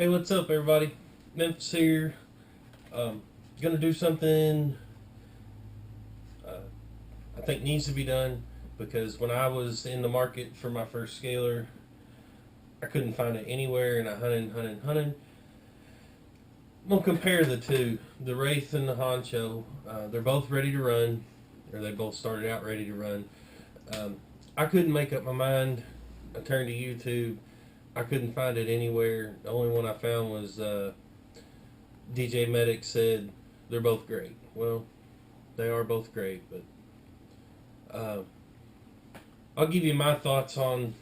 Hey, what's up, everybody? Memphis here. Gonna do something I think needs to be done because when I was in the market for my first scaler, I couldn't find it anywhere, and I hunted. I'm gonna compare the two, the Wraith and the Honcho. They're both ready to run, or they both started out ready to run. I couldn't make up my mind. I turned to YouTube. I couldn't find it anywhere. The only one I found was DJ Medic said they're both great. Well, they are both great, but I'll give you my thoughts on.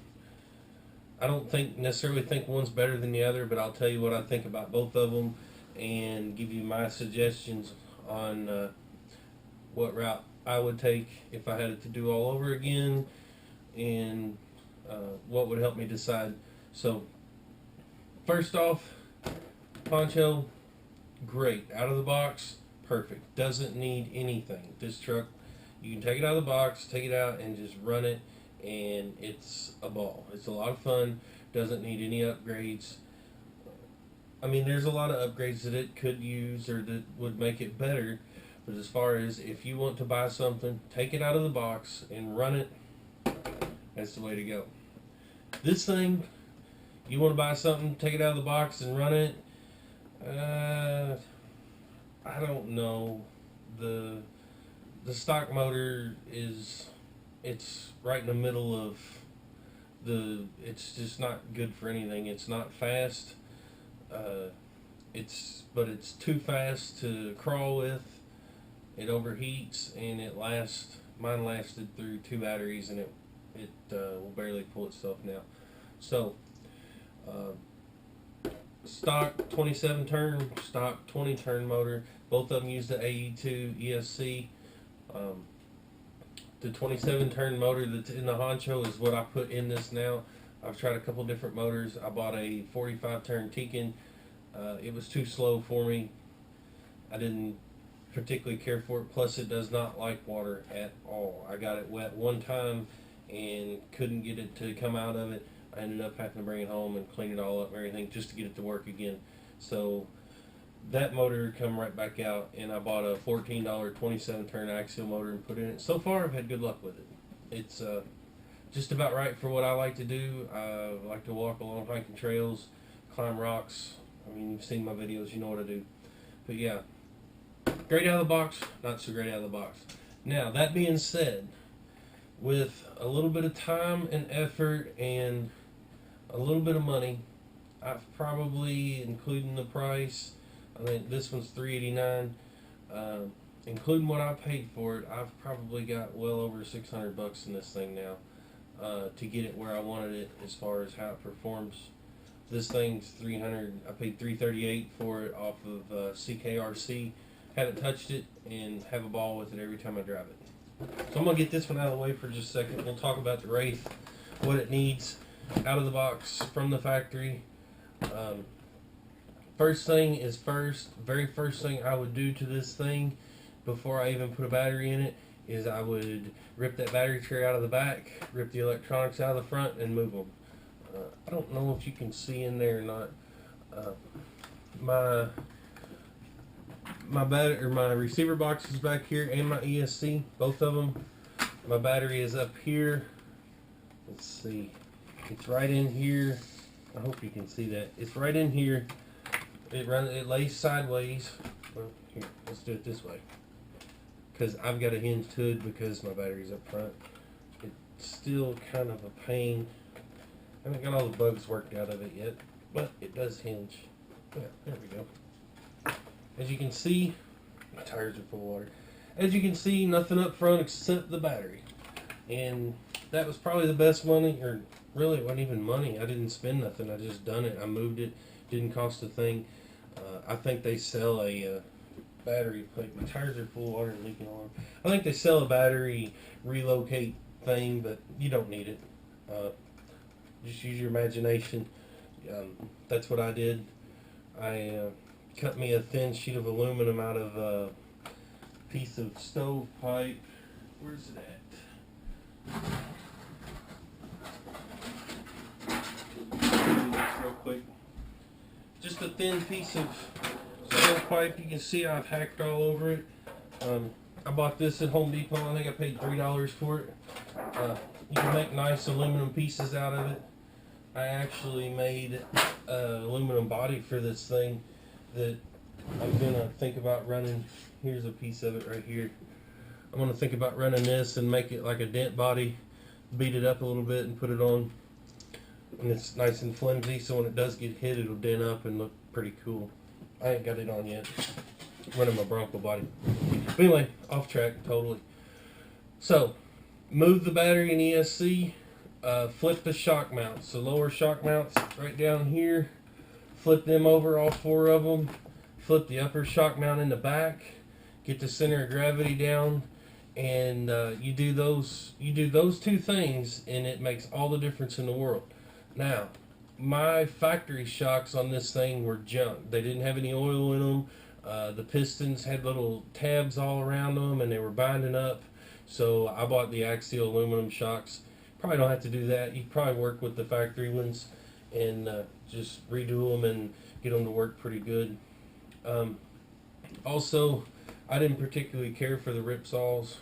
I don't necessarily think one's better than the other, but I'll tell you what I think about both of them and give you my suggestions on what route I would take if I had it to do all over again, and what would help me decide. So, first off, Honcho, great. Out of the box, perfect. Doesn't need anything. This truck, you can take it out of the box, take it out, and just run it, and it's a ball. It's a lot of fun. Doesn't need any upgrades. I mean, there's a lot of upgrades that it could use or that would make it better, but as far as if you want to buy something, take it out of the box and run it, that's the way to go. This thing, you want to buy something, take it out of the box and run it, I don't know. The stock motor it's right in the middle of it's just not good for anything. It's not fast. But it's too fast to crawl with. It overheats, and mine lasted through 2 batteries, and it will barely pull itself now. So stock 27 turn, stock 20 turn motor. Both of them use the AE2 ESC. The 27 turn motor that's in the Honcho is what I put in this now. I've tried a couple different motors. I bought a 45 turn Tekin. It was too slow for me. I didn't particularly care for it. Plus, it does not like water at all. I got it wet one time and couldn't get it to come out of it. I ended up having to bring it home and clean it all up and everything just to get it to work again. So that motor come right back out, and I bought a $14 27 turn axial motor and put it in it. So far, I've had good luck with it. It's just about right for what I like to do. I like to walk along hiking trails, climb rocks. I mean, you've seen my videos, you know what I do. But yeah, great out of the box, not so great out of the box. Now, that being said, with a little bit of time and effort and a little bit of money, I've probably, including the price, I think this one's $389. Including what I paid for it, I've probably got well over $600 in this thing now to get it where I wanted it as far as how it performs. This thing's $300. I paid $338 for it off of CKRC. Haven't touched it and have a ball with it every time I drive it. So I'm gonna get this one out of the way for just a second. We'll talk about the Wraith, what it needs out of the box from the factory. First thing is first. Very first thing I would do to this thing before I even put a battery in it is I would rip that battery tray out of the back, rip the electronics out of the front, and move them. I don't know if you can see in there or not. My receiver box is back here, and my ESC, both of them. My battery is up here. Let's see. It's right in here. I hope you can see that. It's right in here. It lays sideways. Well, here, let's do it this way. Because I've got a hinged hood because my battery's up front. It's still kind of a pain. I haven't got all the bugs worked out of it yet, but it does hinge. Yeah, there we go. As you can see, my tires are full of water. As you can see, nothing up front except the battery. And that was probably the best money, or really it wasn't even money. I didn't spend nothing. I just done it. I moved it. Didn't cost a thing. I think they sell a battery plate. My tires are full of water and leaking on. I think they sell a battery relocate thing, but you don't need it. Just use your imagination. That's what I did. I cut me a thin sheet of aluminum out of a piece of stove pipe. Where's it at? Real quick. Just just a thin piece of stovepipe. You can see I've hacked all over it. I bought this at Home Depot. I think I paid $3 for it. You can make nice aluminum pieces out of it. I actually made an aluminum body for this thing that I'm gonna think about running. Here's a piece of it right here. I'm gonna think about running this and make it like a dent body, beat it up a little bit and put it on. And it's nice and flimsy, so when it does get hit, it'll dent up and look pretty cool. I ain't got it on yet. Running my Bronco body. But anyway, off track totally. So, move the battery in ESC. Flip the shock mounts. The lower shock mounts right down here. Flip them over, all 4 of them. Flip the upper shock mount in the back. Get the center of gravity down. And you do those 2 things, and it makes all the difference in the world. Now, my factory shocks on this thing were junk. They didn't have any oil in them. The pistons had little tabs all around them, and they were binding up. So I bought the Axial aluminum shocks. Probably don't have to do that. You can probably work with the factory ones and just redo them and get them to work pretty good. Also, I didn't particularly care for the ripsaws.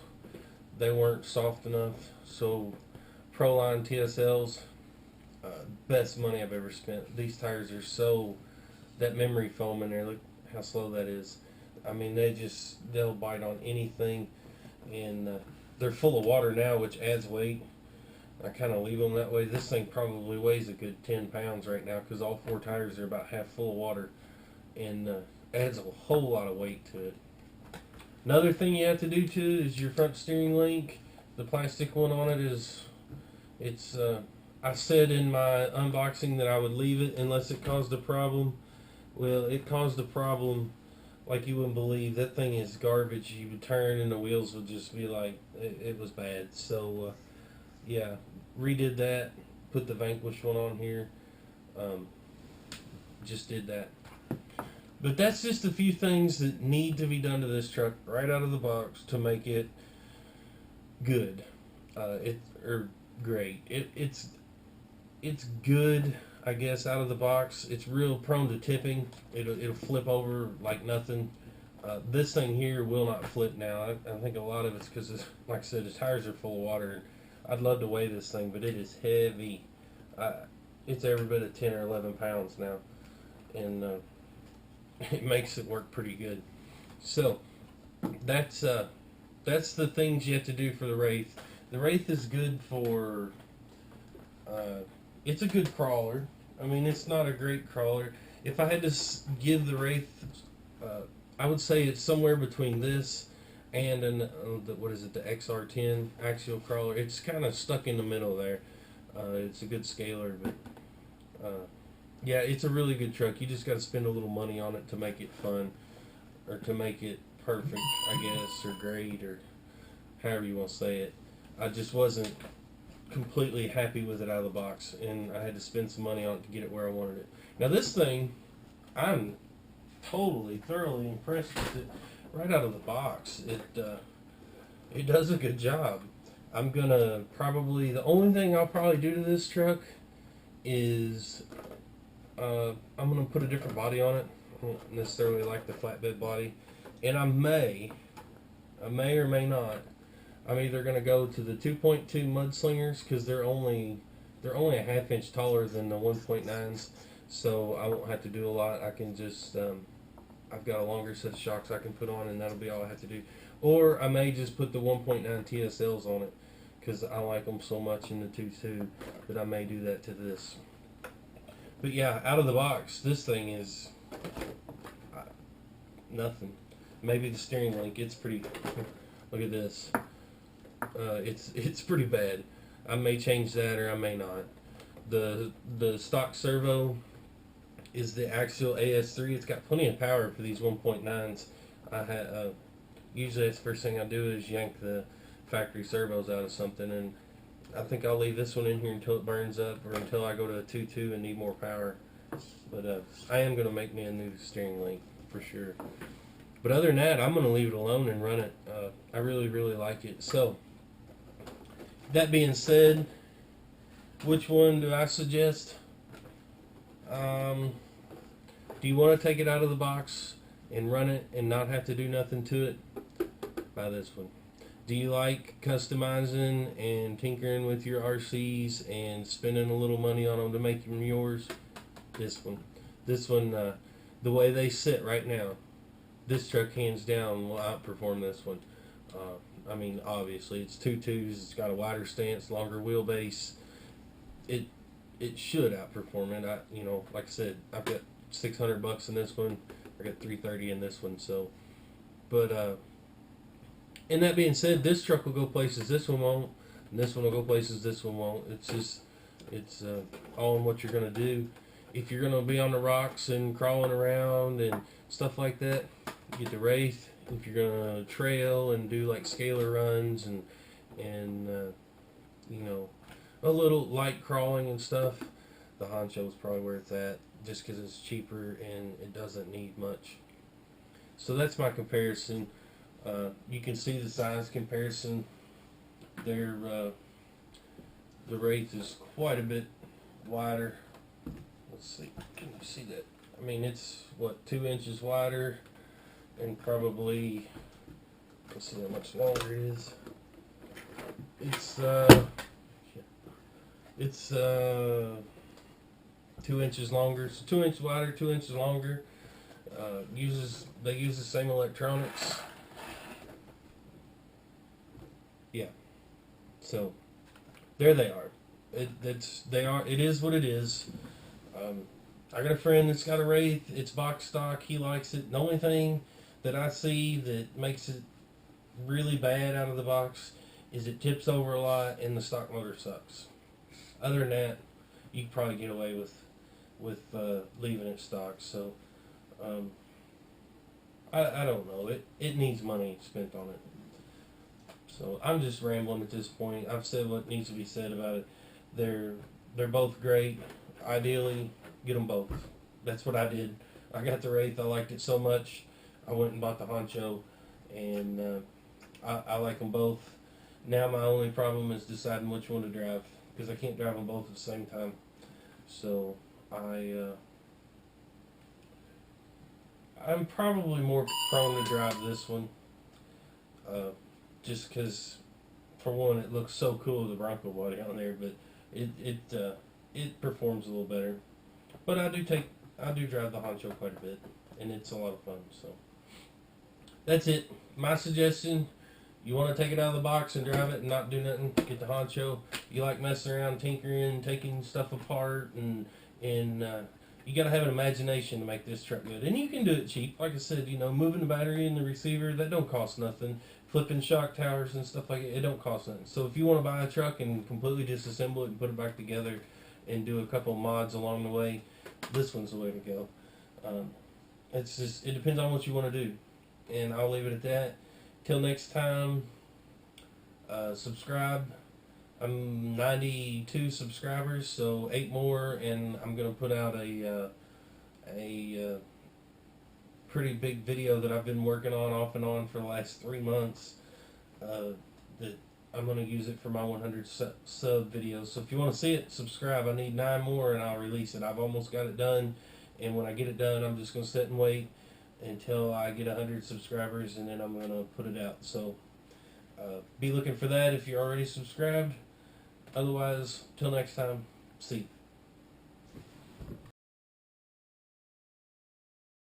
They weren't soft enough. So Proline TSLs, best money I've ever spent. These tires are so, that memory foam in there, look how slow that is. I mean, they'll bite on anything. And they're full of water now, which adds weight. I kind of leave them that way. This thing probably weighs a good 10 pounds right now because all 4 tires are about half full of water, and adds a whole lot of weight to it. Another thing you have to do too is your front steering link. The plastic one on it is, I said in my unboxing that I would leave it unless it caused a problem. Well, it caused a problem like you wouldn't believe. That thing is garbage. You would turn and the wheels would just be like, it was bad. So yeah, redid that, put the Vanquish one on here, just did that. But that's just a few things that need to be done to this truck right out of the box to make it good, great. It's good, I guess, out of the box. It's real prone to tipping. It'll flip over like nothing. This thing here will not flip now. I think a lot of it's because, like I said, the tires are full of water. I'd love to weigh this thing, but it is heavy. It's every bit of 10 or 11 pounds now, and it makes it work pretty good. So that's the things you have to do for the Wraith. The Wraith is good for. It's a good crawler. I mean, it's not a great crawler. If I had to give the Wraith, I would say it's somewhere between this and the XR10 axial crawler. It's kind of stuck in the middle there. It's a good scaler, but yeah, it's a really good truck. You just got to spend a little money on it to make it fun, or to make it perfect, I guess, or great, or however you want to say it. I just wasn't completely happy with it out of the box, and I had to spend some money on it to get it where I wanted it. Now this thing, I'm thoroughly impressed with it right out of the box. It does a good job. I'm gonna probably, the only thing I'll probably do to this truck is I'm gonna put a different body on it. I don't necessarily like the flatbed body, and I may or may not. I'm either gonna go to the 2.2 mudslingers because they're only a half inch taller than the 1.9s, so I won't have to do a lot. I can just I've got a longer set of shocks I can put on, and that'll be all I have to do. Or I may just put the 1.9 TSLs on it because I like them so much in the 2.2 that I may do that to this. But yeah, out of the box, this thing is nothing. Maybe the steering link, it's pretty, look at this. It's pretty bad. I may change that or I may not. The stock servo is the Axial AS3. It's got plenty of power for these 1.9s. Usually that's the first thing I do is yank the factory servos out of something, and I think I'll leave this one in here until it burns up or until I go to a 2.2 and need more power. But I am going to make me a new steering link for sure. But other than that, I'm going to leave it alone and run it. I really like it. So, that being said, which one do I suggest? Do you want to take it out of the box and run it and not have to do nothing to it? Buy this one. Do you like customizing and tinkering with your RCs and spending a little money on them to make them yours? This one. This one, the way they sit right now, this truck hands down will outperform this one. I mean, obviously, it's 2.2s. It's got a wider stance, longer wheelbase. It should outperform it. You know, like I said, I've got $600 in this one. I got $330 in this one. So, but and that being said, this truck will go places this one won't, and this one will go places this one won't. It's just, it's all in what you're gonna do. If you're gonna be on the rocks and crawling around and stuff like that, get the Wraith. If you're gonna trail and do like scalar runs and you know, a little light crawling and stuff, the Honcho is probably where it's at, just because it's cheaper and it doesn't need much. So that's my comparison. You can see the size comparison there. The Wraith is quite a bit wider. Let's see, can you see that? I mean, it's what, 2 inches wider, and probably, let's see how much longer it is. It's 2 inches longer. So 2 inches wider, 2 inches longer. They use the same electronics. Yeah. So there they are. It is what it is. I got a friend that's got a Wraith. It's box stock. He likes it. The only thing that I see that makes it really bad out of the box is it tips over a lot and the stock motor sucks. Other than that, you can probably get away with leaving it stock. So I don't know. It needs money spent on it. So I'm just rambling at this point. I've said what needs to be said about it. They're both great. Ideally, get them both. That's what I did. I got the Wraith. I liked it so much, I went and bought the Honcho, and I like them both. Now my only problem is deciding which one to drive, because I can't drive them both at the same time. So I'm probably more prone to drive this one, just because, for one, it looks so cool with the Bronco body on there, but it performs a little better. But I do drive the Honcho quite a bit, and it's a lot of fun. So that's it. My suggestion: you want to take it out of the box and drive it and not do nothing, get the Honcho. You like messing around, tinkering, taking stuff apart, and you got to have an imagination to make this truck good. And you can do it cheap. Like I said, you know, moving the battery and the receiver, that don't cost nothing. Flipping shock towers and stuff like it don't cost nothing. So if you want to buy a truck and completely disassemble it and put it back together and do a couple of mods along the way, this one's the way to go. It depends on what you want to do. And I'll leave it at that. Till next time, subscribe. I'm 92 subscribers, so 8 more, and I'm going to put out a pretty big video that I've been working on off and on for the last 3 months. That I'm going to use it for my 100 sub videos. So if you want to see it, subscribe. I need 9 more, and I'll release it. I've almost got it done, and when I get it done, I'm just going to sit and wait until I get 100 subscribers, and then I'm going to put it out. So be looking for that if you're already subscribed. Otherwise, till next time, see you.